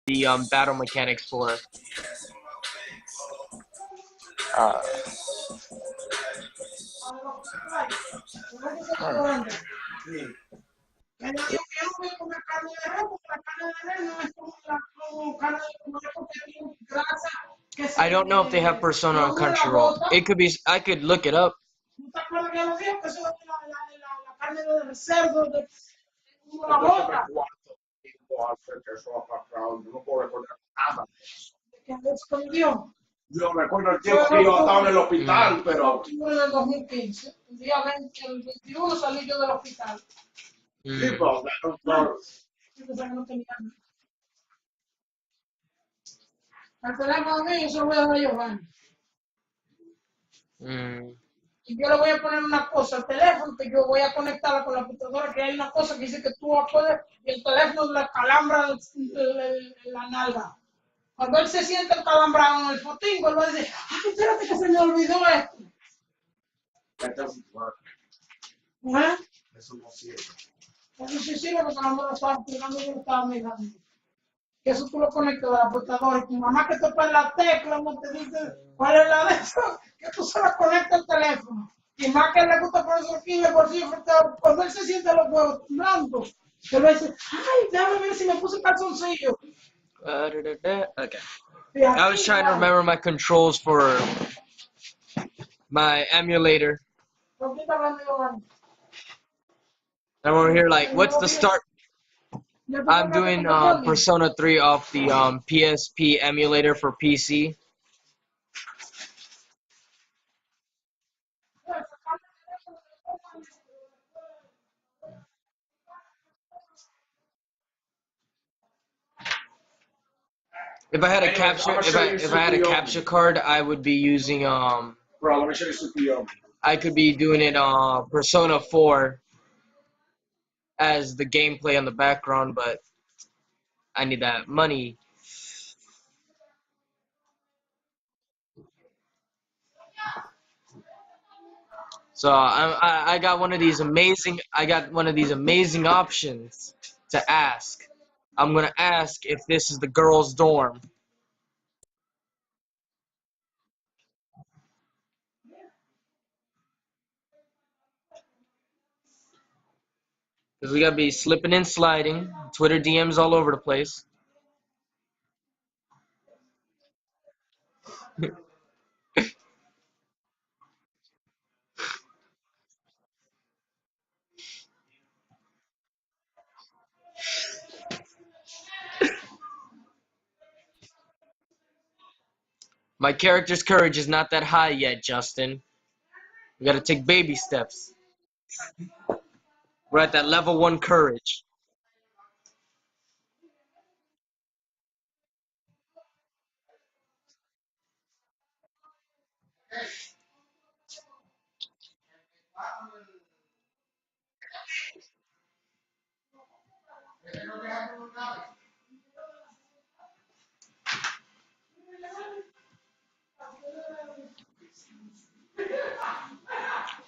the battle mechanics for. Uh, I don't know if they have Persona on Crunchyroll. It could be. I could look it up. Yo recuerdo el tiempo que yo estaba en el hospital, pero... Octubre del 2015, el día 20, el 21 salí yo del hospital. Sí, pero Yo pensaba que no tenía nada. Al teléfono mío yo se lo voy a dar a Giovanni. Y yo le voy a poner una cosa al teléfono que yo voy a conectarla con la computadora, que hay una cosa que dice que tú puedes, y el teléfono le calambra la nalga. Cuando él se siente calambrado en el fotingo, él va a decir, ay, espérate que se me olvidó esto. ¿Eh? eso no sirve. Eso sí sirve porque no me lo estaba explicando, yo lo estaba mirando. Que eso tú lo conectas a la computadora y tu mamá que topa en la tecla no te dice cuál es la de eso, que tú se la conectas al teléfono. Y más que le gusta poner eso aquí de por sí, cuando él se siente los huevos blancos, él va a decir, ay, déjame ver si me puse calzoncillo. Okay. I was trying to remember my controls for my emulator. And we're here like, what's the start? I'm doing Persona 3 off the PSP emulator for PC. If I had a capture card, I would be using Bro, let me show you CPU. I could be doing it Persona 4 as the gameplay on the background, but I need that money. So I got one of these amazing options to ask. I'm gonna ask if this is the girls' dorm. Because we gotta be slipping and sliding. Twitter DMs all over the place. My character's courage is not that high yet, Justin. We gotta take baby steps. We're at that level 1 courage.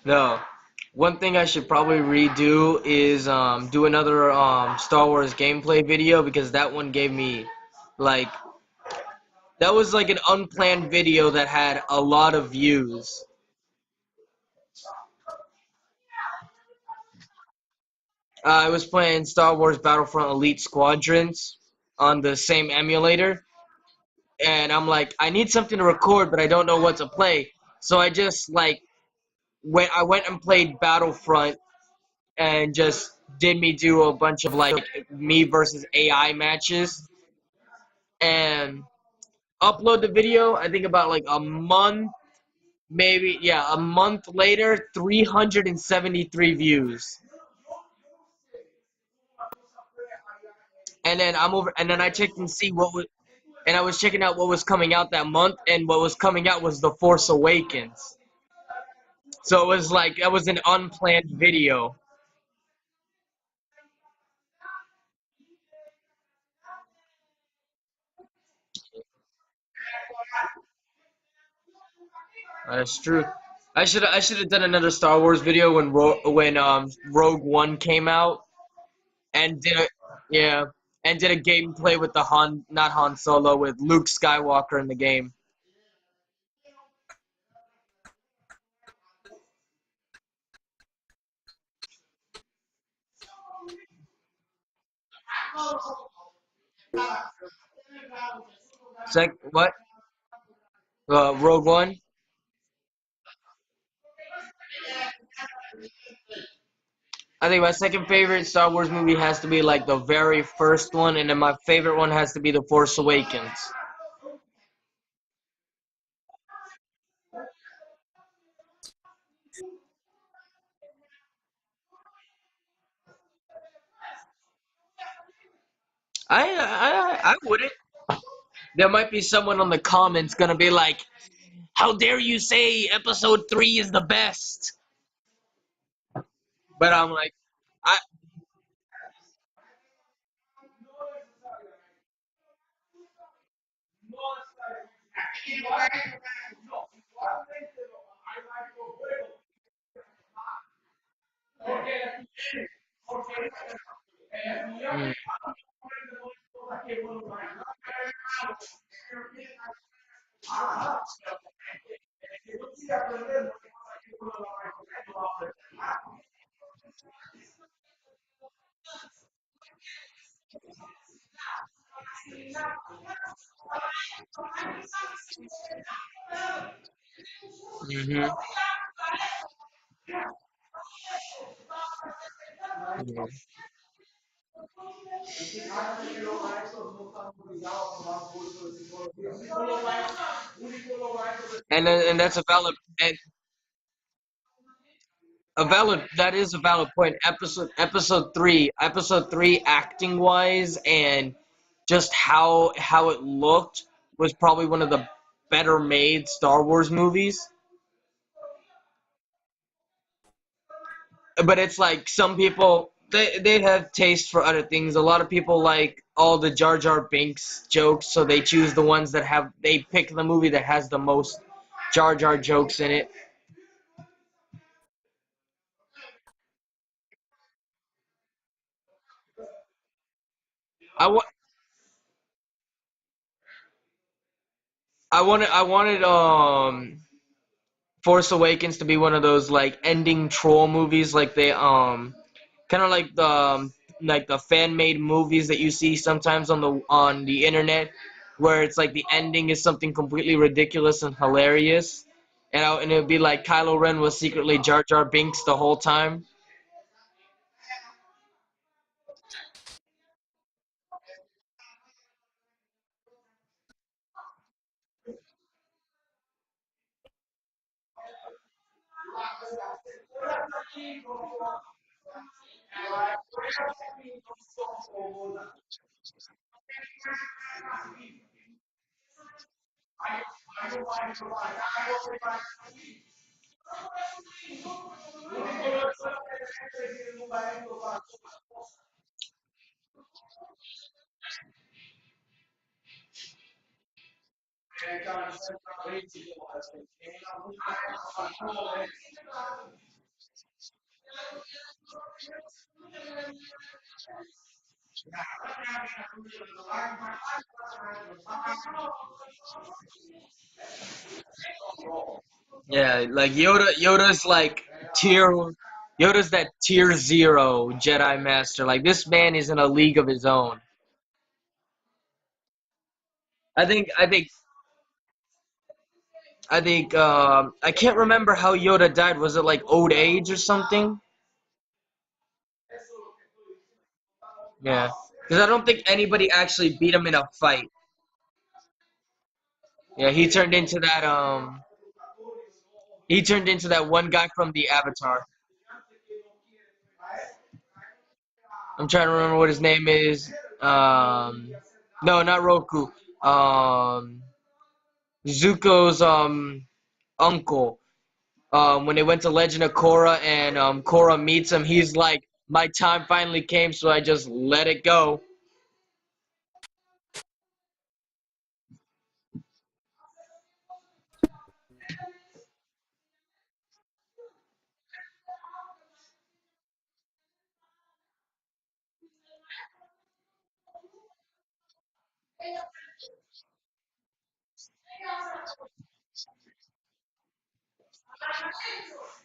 No. One thing I should probably redo is do another Star Wars gameplay video, because that one gave me like that was like an unplanned video that had a lot of views. I was playing Star Wars Battlefront Elite Squadrons on the same emulator, and I'm like, I need something to record, but I don't know what to play. So I just like I went and played Battlefront and just did me do a bunch of like me versus AI matches and upload the video. I think about like a month, maybe, yeah, a month later, 373 views. And then I checked and see and I was checking out what was coming out that month, and what was coming out was The Force Awakens. So it was like, that was an unplanned video. That's true. I should have done another Star Wars video when Rogue One came out, and did it. Yeah, and did a gameplay with the not Han Solo, with Luke Skywalker in the game. What? Rogue One. I think my second favorite Star Wars movie has to be like the very first one, and then my favorite one has to be The Force Awakens. I wouldn't. There might be someone on the comments gonna be like, "How dare you say Episode 3 is the best?" But I'm like, I mm, mhm. Yeah. And that's a valid that is a valid point. Episode 3 acting wise and just how it looked was probably one of the better made Star Wars movies. But it's like some people they have taste for other things. A lot of people like all the Jar Jar Binks jokes, so they choose the ones that have they pick the movie that has the most Jar Jar jokes in it. I wa- I wanted Force Awakens to be one of those like ending troll movies, like they kind of like the fan made movies that you see sometimes on the internet, where it's like the ending is something completely ridiculous and hilarious, and it'd be like Kylo Ren was secretly Jar Jar Binks the whole time. Yeah, like Yoda's like tier Yoda's that tier 0 Jedi Master. Like this man is in a league of his own. I think I can't remember how Yoda died. Was it like old age or something? Yeah, because I don't think anybody actually beat him in a fight. Yeah, he turned into that one guy from the Avatar. I'm trying to remember what his name is. No, not Roku. Um, Zuko's uncle. When they went to Legend of Korra and Korra meets him, he's like, "My time finally came, so I just let it go."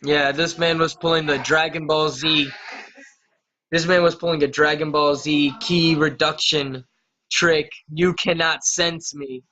Yeah, this man was pulling the Dragon Ball Z. This man was pulling a Dragon Ball Z key reduction trick. You cannot sense me.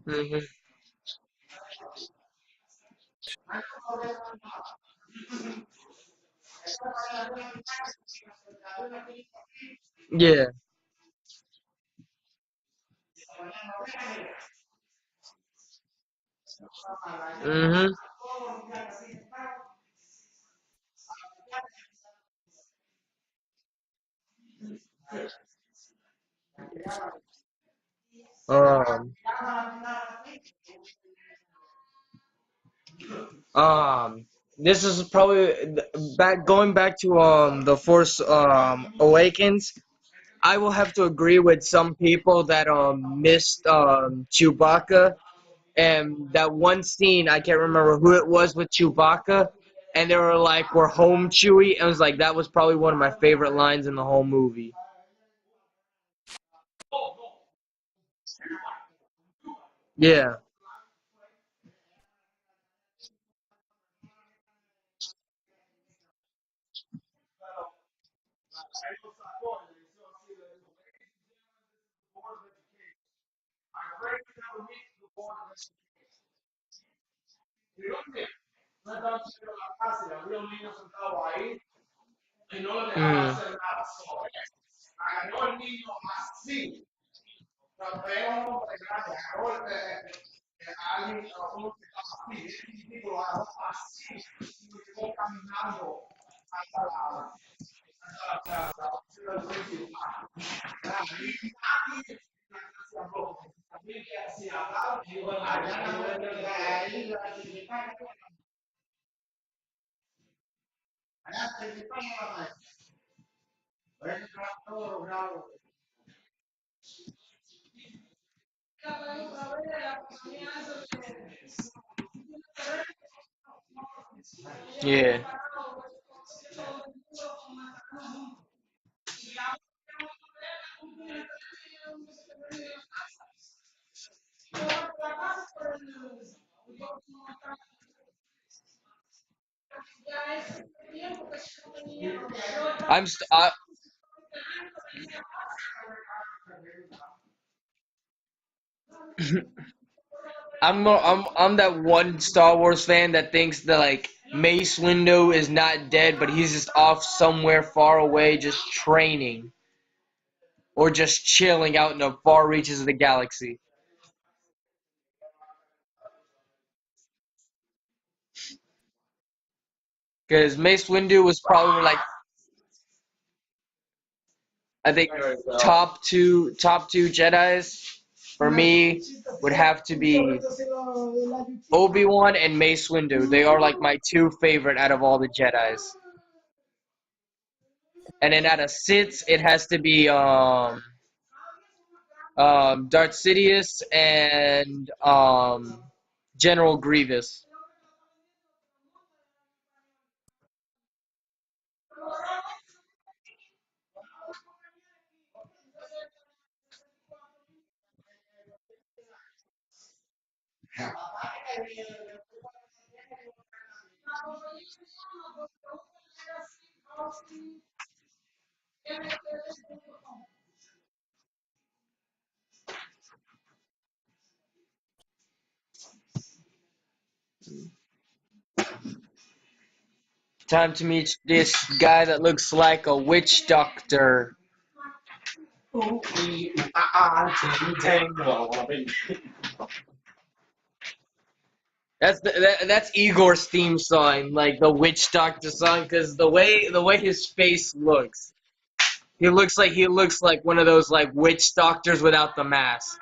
Hmm. Yeah. Hmm. Um. Um. This is probably back going back to the Force Awakens. I will have to agree with some people that missed Chewbacca and that one scene. I can't remember who it was with Chewbacca, and they were like, "We're home, Chewie." And I was like, that was probably one of my favorite lines in the whole movie. Yeah. Mm. Yeah. I'm st- I, I'm that one Star Wars fan that thinks that like Mace Windu is not dead, but he's just off somewhere far away, just training or just chilling out in the far reaches of the galaxy. Because Mace Windu was probably like I think top two Jedi's for me would have to be Obi-Wan and Mace Windu. They are like my two favorite out of all the Jedi's. And then out of Sith, it has to be Darth Sidious and General Grievous. Time to meet this guy that looks like a witch doctor. Ting, ting. That's Igor's theme song, like the witch doctor song, because the way his face looks, he looks like one of those like witch doctors without the mask.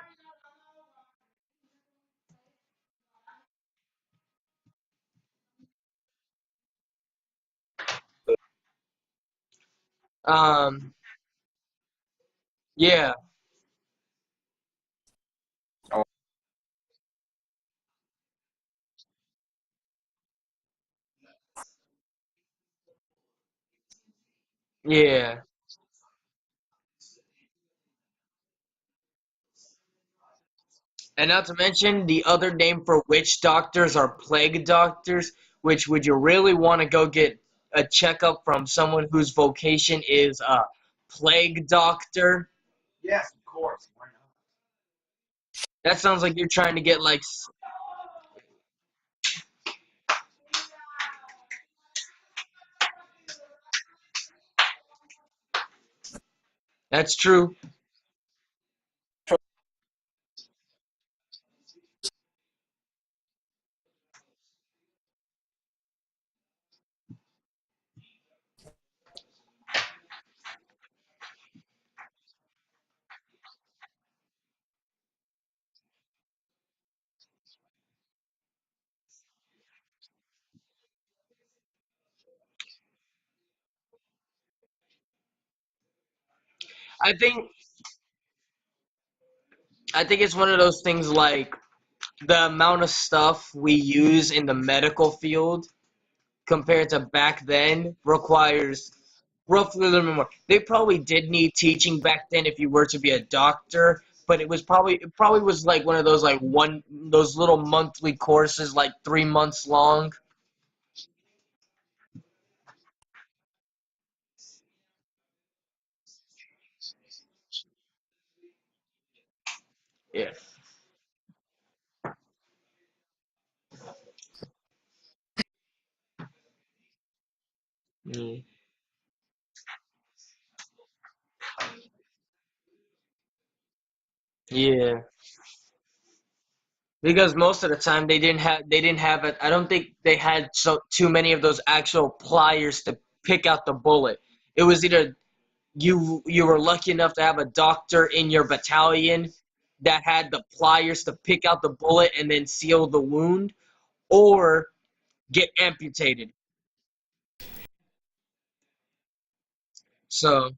Um, yeah, yeah. And not to mention, the other name for witch doctors are plague doctors, which would you really want to go get a checkup from someone whose vocation is a plague doctor? Yes, of course. Why not? That sounds like you're trying to get like. That's true. I think I think it's one of those things like the amount of stuff we use in the medical field compared to back then requires roughly a little bit more. They probably did need teaching back then if you were to be a doctor, but it probably was like one of those like one those little monthly courses like 3 months long. Yeah. Mm. Yeah. Because most of the time they didn't have it. I don't think they had so too many of those actual pliers to pick out the bullet. It was either you were lucky enough to have a doctor in your battalion that had the pliers to pick out the bullet and then seal the wound, or get amputated. So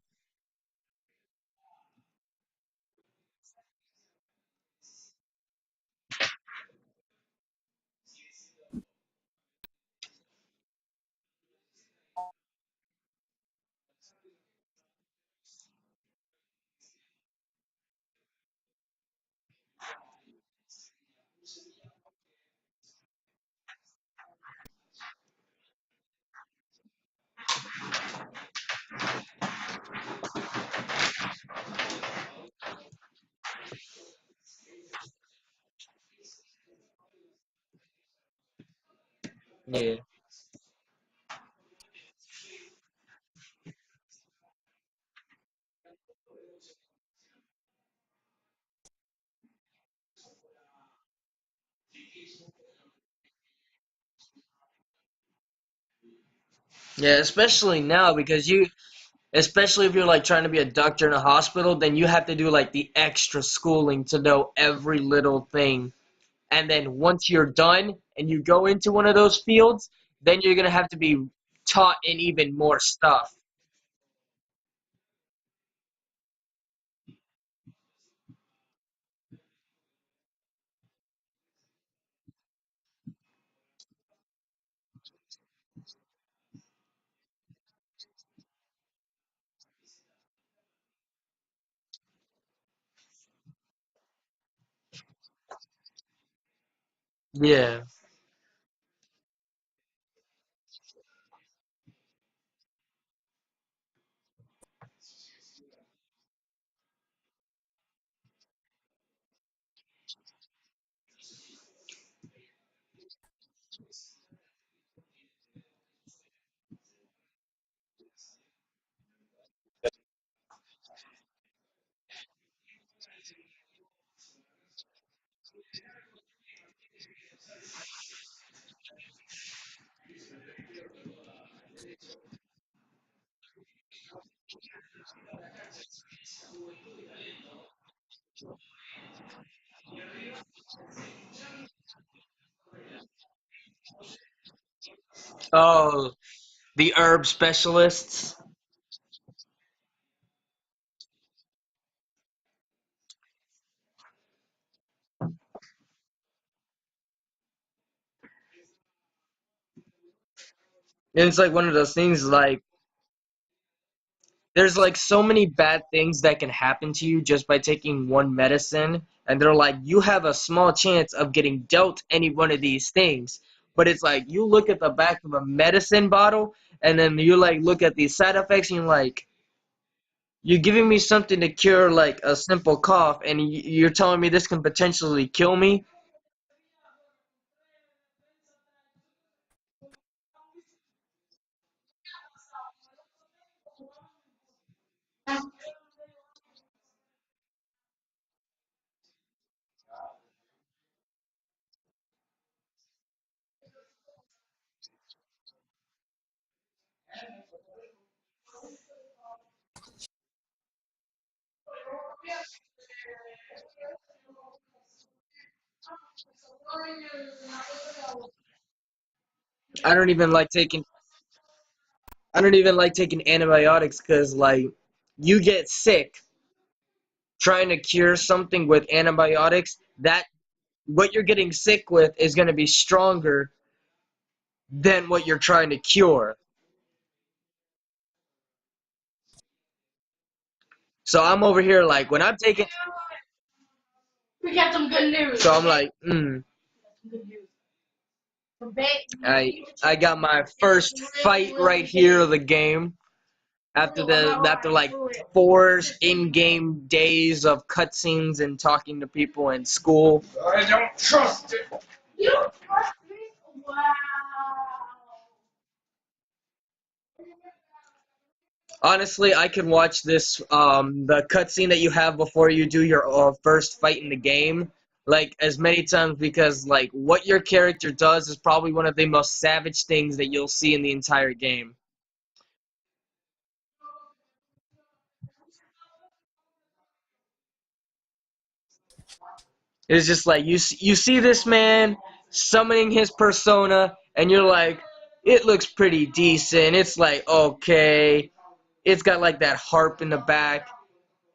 yeah, yeah, especially now because especially if you're like trying to be a doctor in a hospital, then you have to do like the extra schooling to know every little thing. And then once you're done and you go into one of those fields, then you're gonna have to be taught in even more stuff. Yeah, Oh, the herb specialists. And it's like one of those things like there's like so many bad things that can happen to you just by taking one medicine, and they're like you have a small chance of getting dealt any one of these things, but it's like you look at the back of a medicine bottle and then you like look at these side effects and you're like you're giving me something to cure like a simple cough and you're telling me this can potentially kill me. I don't even like taking I don't even like taking antibiotics because like you get sick trying to cure something with antibiotics, that what you're getting sick with is going to be stronger than what you're trying to cure. So I'm over here like when I'm taking, We got some good news. so I'm like, I got my first fight right here of the game after like 4 in-game days of cutscenes and talking to people in school. I don't trust it. You don't trust me? Wow. Honestly, I can watch this the cutscene that you have before you do your first fight in the game like as many times because like what your character does is probably one of the most savage things that you'll see in the entire game. It's just like you see this man summoning his persona and you're like it looks pretty decent. It's like okay, it's got like that harp in the back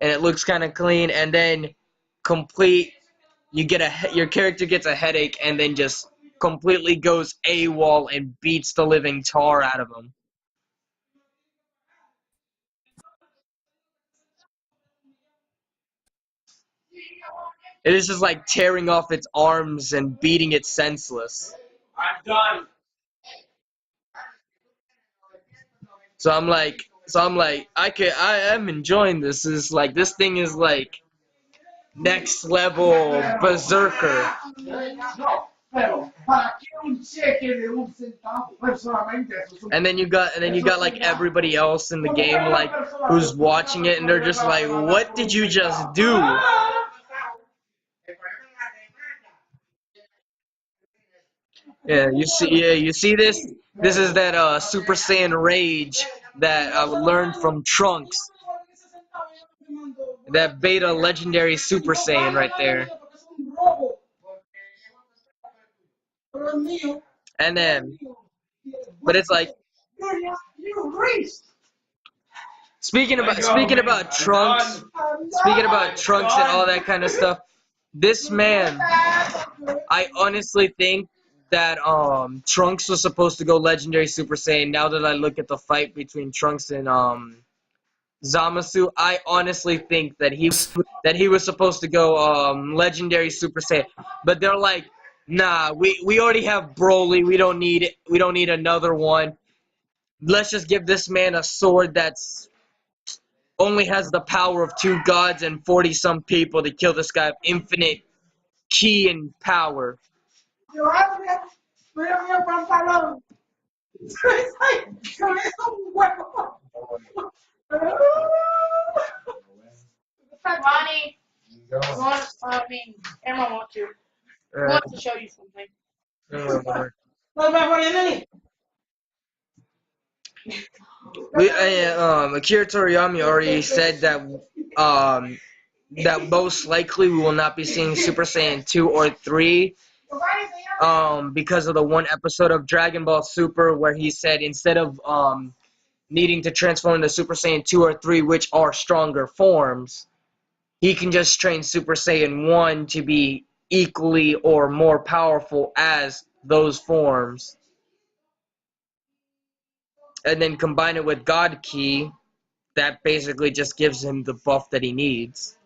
and it looks kind of clean and then complete you get your character gets a headache and then just completely goes AWOL and beats the living tar out of him. It is just like tearing off its arms and beating it senseless. I'm done. So I'm like I am enjoying this. Is like this thing is like next level berserker. No, pero ¿para qué un cheque de un centavo? Personalmente, eso es un... And then you got like everybody else in the game like who's watching it and they're just like what did you just do? You see this? This is that Super Saiyan rage that I learned from Trunks. That beta legendary Super Saiyan right there. And then, but it's like speaking about Trunks, speaking about Trunks and all that kind of stuff. This man, I honestly think that Trunks was supposed to go legendary Super Saiyan. Now that I look at the fight between Trunks and Zamasu, I honestly think that he was supposed to go legendary Super Saiyan. But they're like, nah, we already have Broly. We don't need another one. Let's just give this man a sword that's only has the power of 2 gods and 40 some people to kill this guy of infinite ki and power. Ronnie, Emma wants to show you something. Akira Toriyama already said that most likely we will not be seeing Super Saiyan 2 or 3 because of the one episode of Dragon Ball Super where he said instead of needing to transform into Super Saiyan 2 or 3, which are stronger forms, he can just train Super Saiyan 1 to be equally or more powerful as those forms, and then combine it with God Ki. That basically just gives him the buff that he needs.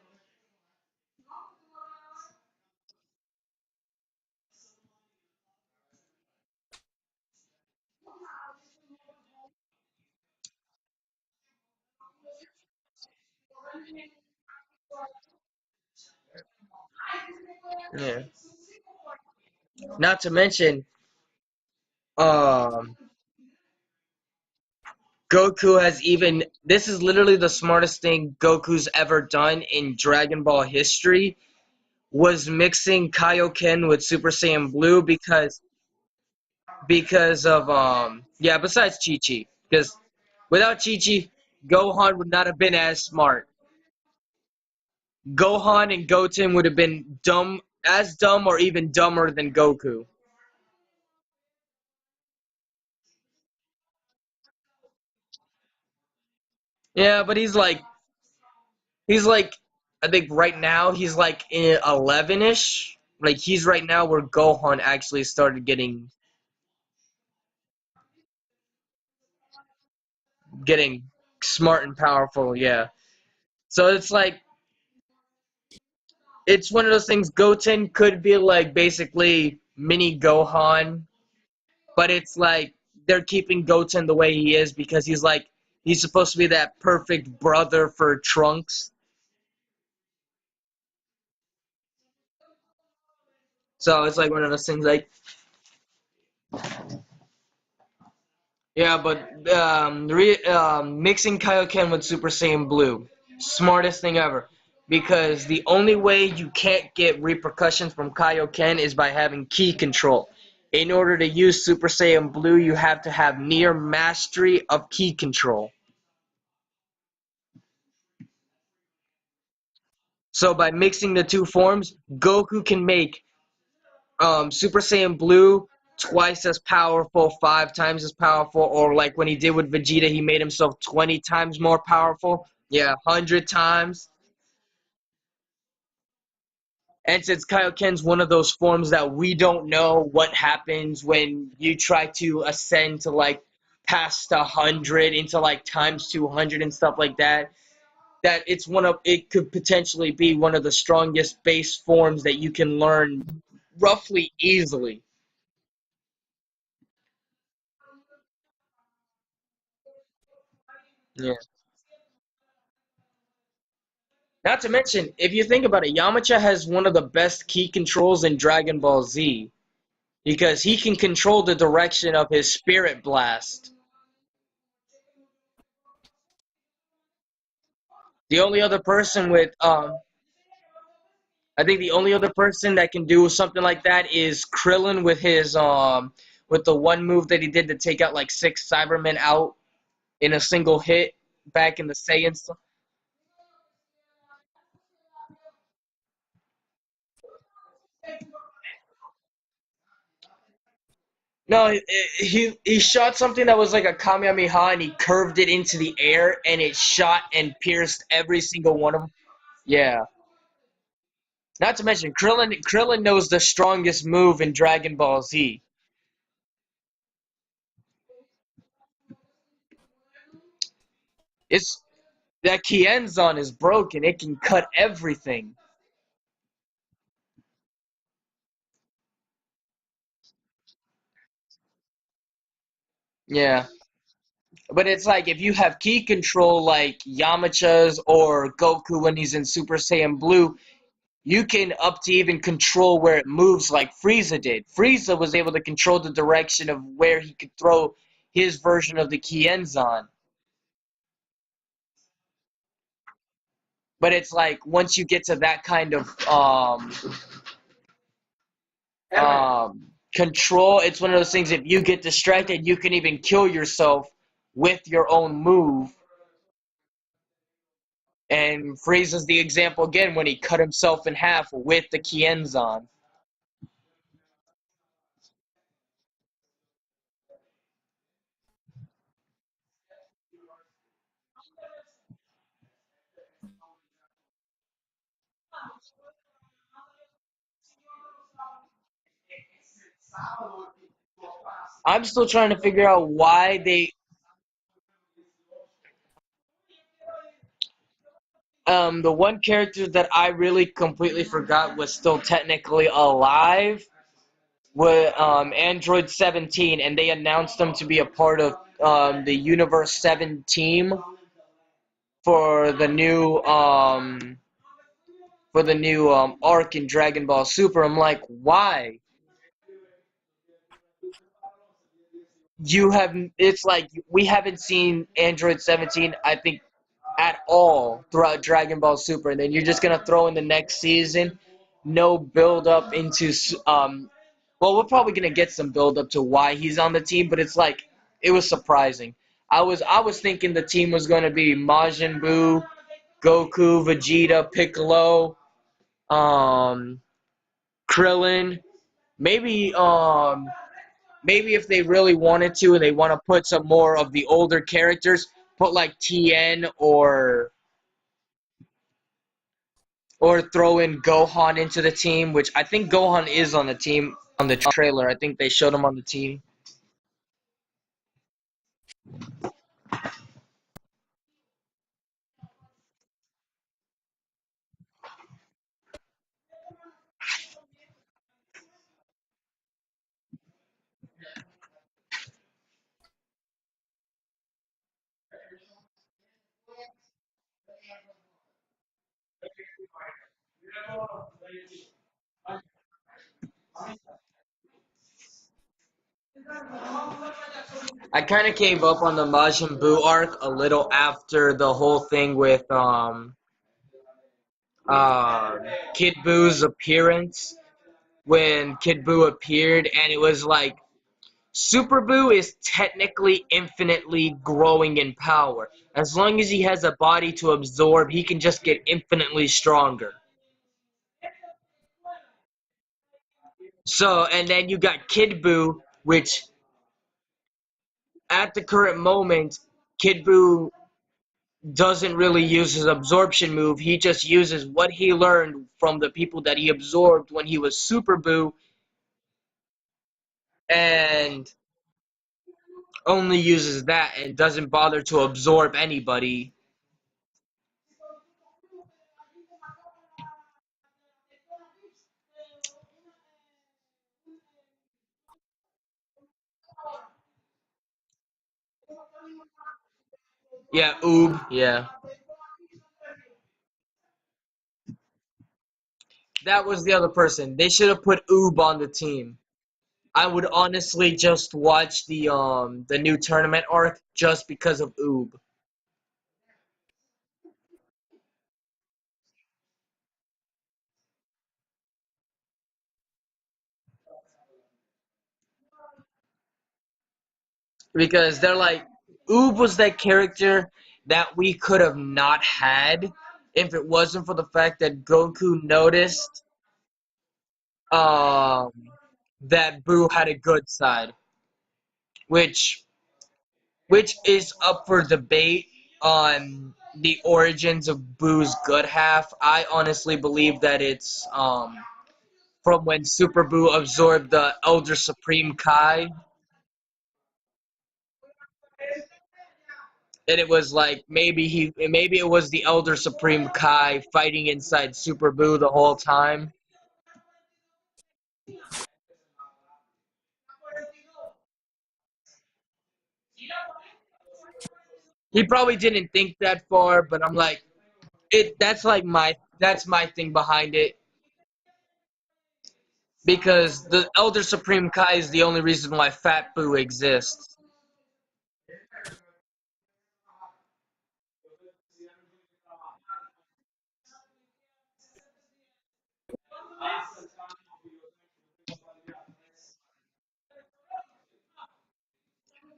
Yeah. Not to mention, um, Goku has even. This is literally the smartest thing Goku's ever done in Dragon Ball history. Was mixing Kaioken with Super Saiyan Blue because of yeah, besides Chi Chi, because without Chi Chi, Gohan would not have been as smart. Gohan and Goten would have been dumb or even dumber than Goku. Yeah, but he's like I think right now he's like in 11ish. Like he's right now where Gohan actually started getting smart and powerful. Yeah. So it's like it's one of those things. Goten could be like basically mini Gohan, but it's like they're keeping Goten the way he is because he's supposed to be that perfect brother for Trunks. So it's like one of those things like yeah, but mixing Kaioken with Super Saiyan Blue, smartest thing ever. Because the only way you can't get repercussions from Kaioken is by having ki control. In order to use Super Saiyan Blue, you have to have near mastery of ki control. So by mixing the two forms, Goku can make Super Saiyan Blue twice as powerful, 5 times as powerful, or like when he did with Vegeta, he made himself 20 times more powerful. Yeah, 100 times. And since Kaioken's one of those forms that we don't know what happens when you try to ascend to like past 100 into like times 200 and stuff like that, that it could potentially be one of the strongest base forms that you can learn roughly easily. Yeah. Not to mention, if you think about it, Yamcha has one of the best key controls in Dragon Ball Z because he can control the direction of his spirit blast. The only other person with I think the only other person that can do something like that is Krillin with his with the one move that he did to take out like 6 Cybermen out in a single hit back in the Saiyans. No, he shot something that was like a Kamehameha and he curved it into the air and it shot and pierced every single one of them. Yeah. Not to mention Krillin knows the strongest move in Dragon Ball Z. It's that Kienzan is broken. It can cut everything. Yeah. But it's like if you have key control like Yamcha's or Goku when he's in Super Saiyan Blue, you can up to even control where it moves like Frieza did. Frieza was able to control the direction of where he could throw his version of the Kienzan. But it's like once you get to that kind of control, it's one of those things if you get distracted, you can even kill yourself with your own move. And Frieza's the example again when he cut himself in half with the Kienzan. I'm still trying to figure out why they the one character that I really completely forgot was still technically alive was Android 17, and they announced him to be a part of the Universe 7 team for the new arc in Dragon Ball Super. I'm like, why? You have It's like we haven't seen Android 17, I think, at all throughout Dragon Ball Super, and then you're just gonna throw in the next season, no build up into well, we're probably gonna get some build up to why he's on the team, but it's like it was surprising. I was thinking the team was gonna be Majin Buu, Goku, Vegeta, Piccolo, um, Krillin, maybe maybe if they really wanted to and they want to put some more of the older characters, put like Tien or throw in Gohan into the team, which I think Gohan is on the team on the trailer. I think they showed him on the team. I kind of gave up on the Majin Buu arc a little after the whole thing with Kid Buu's appearance when Kid Buu appeared, and it was like Super Buu is technically infinitely growing in power. As long as he has a body to absorb, he can just get infinitely stronger. So, and then you got Kid Buu, which at the current moment, Kid Buu doesn't really use his absorption move. He just uses what he learned from the people that he absorbed when he was Super Buu and only uses that and doesn't bother to absorb anybody. Yeah, Oob, yeah. That was the other person. They should have put Oob on the team. I would honestly just watch the new tournament arc just because of Oob. Because they're like, Oob was that character that we could have not had if it wasn't for the fact that Goku noticed um, that Boo had a good side, which which is up for debate on the origins of Boo's good half. I honestly believe that it's from when Super Boo absorbed the Elder Supreme Kai, and it was like maybe it was the Elder Supreme Kai fighting inside Super Boo the whole time. He probably didn't think that far, but I'm like it. That's my thing behind it because the Elder Supreme Kai is the only reason why Fat Boo exists.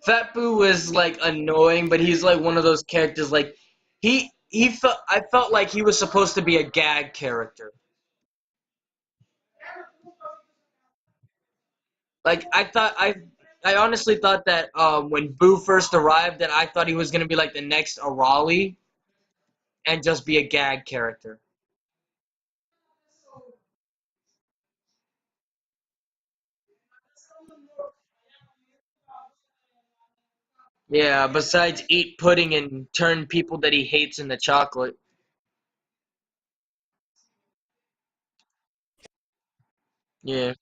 Fat Boo was like annoying, but he's like one of those characters like he felt I felt like he was supposed to be a gag character. Like I honestly thought that when Boo first arrived that I thought he was gonna be like the next Arali and just be a gag character. Yeah, besides eat pudding and turn people that he hates into chocolate. Yeah.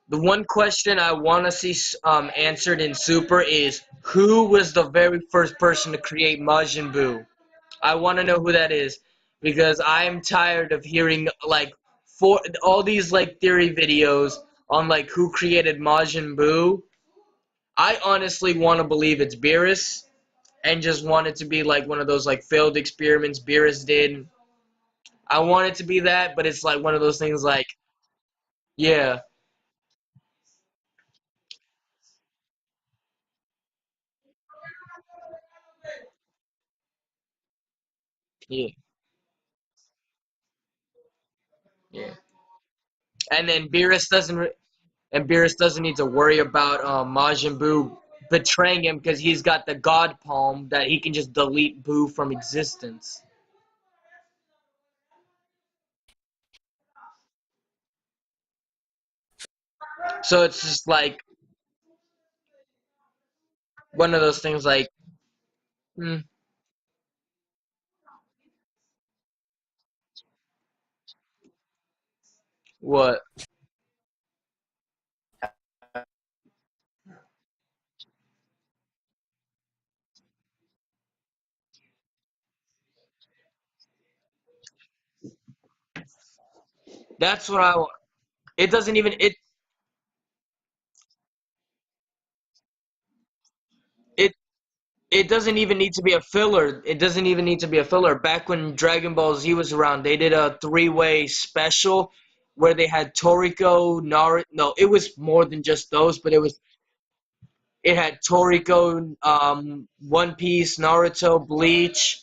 The one question I want to see answered in Super is who was the very first person to create Majin Buu? I want to know who that is because I'm tired of hearing like for all these like theory videos on like who created Majin Buu. I honestly want to believe it's Beerus and just want it to be like one of those like failed experiments Beerus did. I want it to be that, but it's like one of those things like yeah, yeah, yeah. And then Beerus doesn't need to worry about Majin Buu betraying him because he's got the God Palm that he can just delete Buu from existence. So it's just like one of those things like, hmm, what? That's what I. It doesn't even it it doesn't even need to be a filler. It doesn't even need to be a filler. Back when Dragon Ball Z was around, they did a three-way special where they had Toriko, Naruto. No, it was more than just those, but it had Toriko, One Piece, Naruto, Bleach.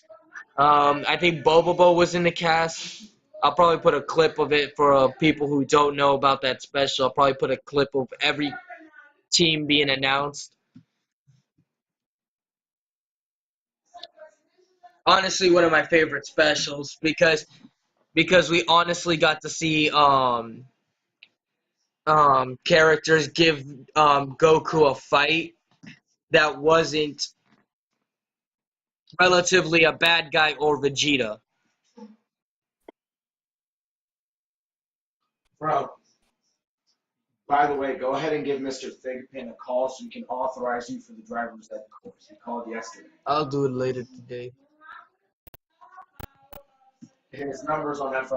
I think Bobobo was in the cast. I'll probably put a clip of it for people who don't know about that special. I'll probably put a clip of every team being announced. Honestly, one of my favorite specials because we honestly got to see characters give Goku a fight that wasn't relatively a bad guy or Vegeta. Bro, by the way, go ahead and give Mr. Thigpen a call so he can authorize you for the driver's ed course. He called yesterday. I'll do it later today. His number's on that phone.